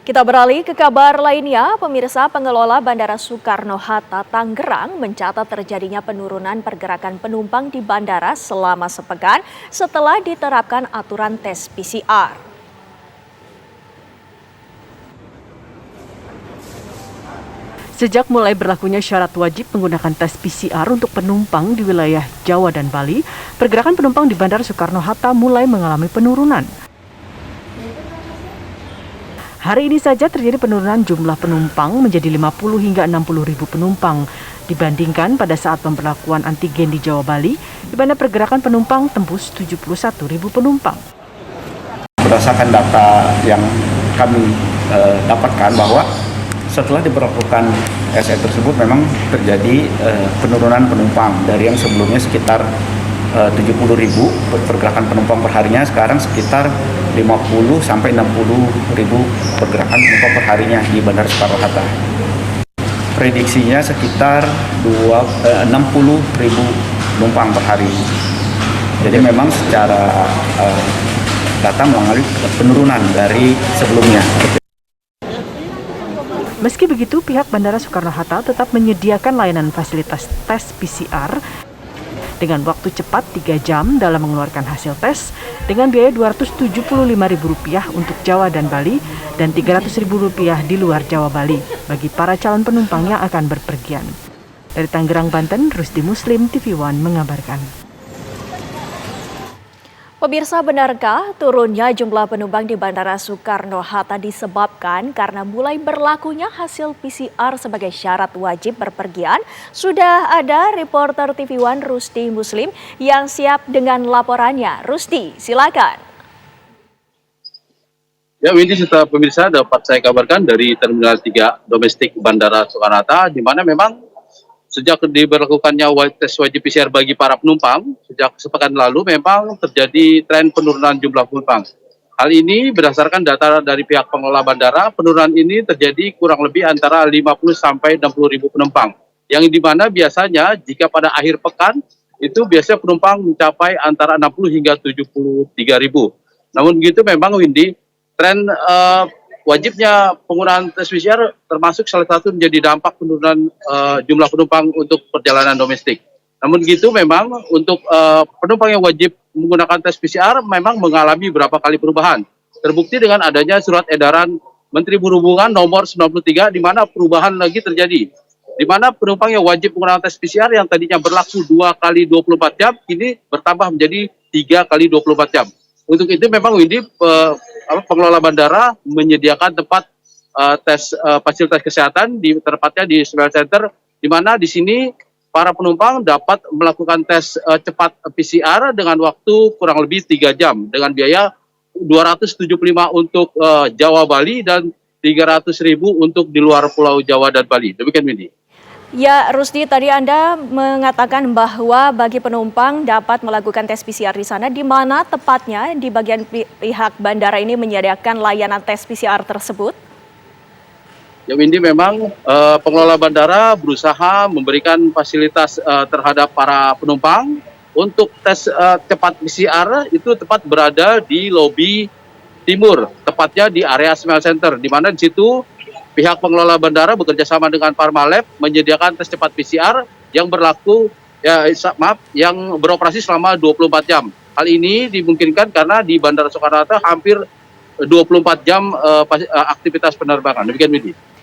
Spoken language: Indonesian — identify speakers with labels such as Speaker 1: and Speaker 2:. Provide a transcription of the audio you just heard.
Speaker 1: Kita beralih ke kabar lainnya, pemirsa. Pengelola Bandara Soekarno-Hatta Tangerang mencatat terjadinya penurunan pergerakan penumpang di bandara selama sepekan setelah diterapkan aturan tes PCR.
Speaker 2: Sejak mulai berlakunya syarat wajib menggunakan tes PCR untuk penumpang di wilayah Jawa dan Bali, pergerakan penumpang di Bandara Soekarno-Hatta mulai mengalami penurunan. Hari ini saja terjadi penurunan jumlah penumpang menjadi 50 hingga 60 ribu penumpang. Dibandingkan pada saat pemberlakuan antigen di Jawa Bali, di mana pergerakan penumpang tembus 71 ribu penumpang.
Speaker 3: Berdasarkan data yang kami dapatkan bahwa setelah diberlakukan SE tersebut memang terjadi penurunan penumpang dari yang sebelumnya sekitar 70 ribu pergerakan penumpang perharinya, sekarang sekitar 50 sampai 60 ribu pergerakan penumpang perharinya di Bandara Soekarno-Hatta. Prediksinya sekitar 60 ribu penumpang per hari. Jadi memang secara data mengalami penurunan dari sebelumnya.
Speaker 2: Meski begitu, pihak Bandara Soekarno-Hatta tetap menyediakan layanan fasilitas tes PCR dengan waktu cepat 3 jam dalam mengeluarkan hasil tes dengan biaya Rp275.000 untuk Jawa dan Bali dan Rp300.000 di luar Jawa Bali bagi para calon penumpang yang akan berpergian. Dari Tangerang, Banten, Rusdi Muslim, TV One mengabarkan.
Speaker 1: Pemirsa, benarkah turunnya jumlah penumpang di Bandara Soekarno-Hatta disebabkan karena mulai berlakunya hasil PCR sebagai syarat wajib berpergian? Sudah ada reporter TV One Rusdi Muslim yang siap dengan laporannya. Rusdi, silakan.
Speaker 4: Ya, Windy, setelah pemirsa dapat saya kabarkan dari Terminal 3 Domestik Bandara Soekarno-Hatta, di mana memang sejak diberlakukannya tes wajib PCR bagi para penumpang, sejak sepekan lalu memang terjadi tren penurunan jumlah penumpang. Hal ini berdasarkan data dari pihak pengelola bandara, penurunan ini terjadi kurang lebih antara 50 sampai 60 ribu penumpang. Yang di mana biasanya jika pada akhir pekan, itu biasanya penumpang mencapai antara 60 hingga 73 ribu. Namun begitu memang Windy, tren wajibnya penggunaan tes PCR termasuk salah satu menjadi dampak penurunan jumlah penumpang untuk perjalanan domestik. Namun begitu memang untuk penumpang yang wajib menggunakan tes PCR memang mengalami beberapa kali perubahan. Terbukti dengan adanya surat edaran Menteri Perhubungan nomor 93 di mana perubahan lagi terjadi. Di mana penumpang yang wajib menggunakan tes PCR yang tadinya berlaku 2 kali 24 jam kini bertambah menjadi 3 kali 24 jam. Untuk itu memang Windy, pengelola bandara menyediakan tempat fasilitas kesehatan tepatnya di Smile Center, di mana di sini para penumpang dapat melakukan tes cepat PCR dengan waktu kurang lebih 3 jam dengan biaya Rp275 untuk Jawa Bali dan Rp300.000 untuk di luar Pulau Jawa dan Bali. Demikian, Windy.
Speaker 1: Ya, Rusdi, tadi Anda mengatakan bahwa bagi penumpang dapat melakukan tes PCR di sana, di mana tepatnya di bagian pihak bandara ini menyediakan layanan tes PCR tersebut?
Speaker 4: Ya, Windy, memang pengelola bandara berusaha memberikan fasilitas terhadap para penumpang untuk tes cepat PCR itu tepat berada di lobi timur, tepatnya di area Smile Center, di mana di situ pihak pengelola bandara bekerja sama dengan Parmalab menyediakan tes cepat PCR yang yang beroperasi selama 24 jam. Hal ini dimungkinkan karena di Bandara Soekarno-Hatta hampir 24 jam aktivitas penerbangan. Demikian, Windy.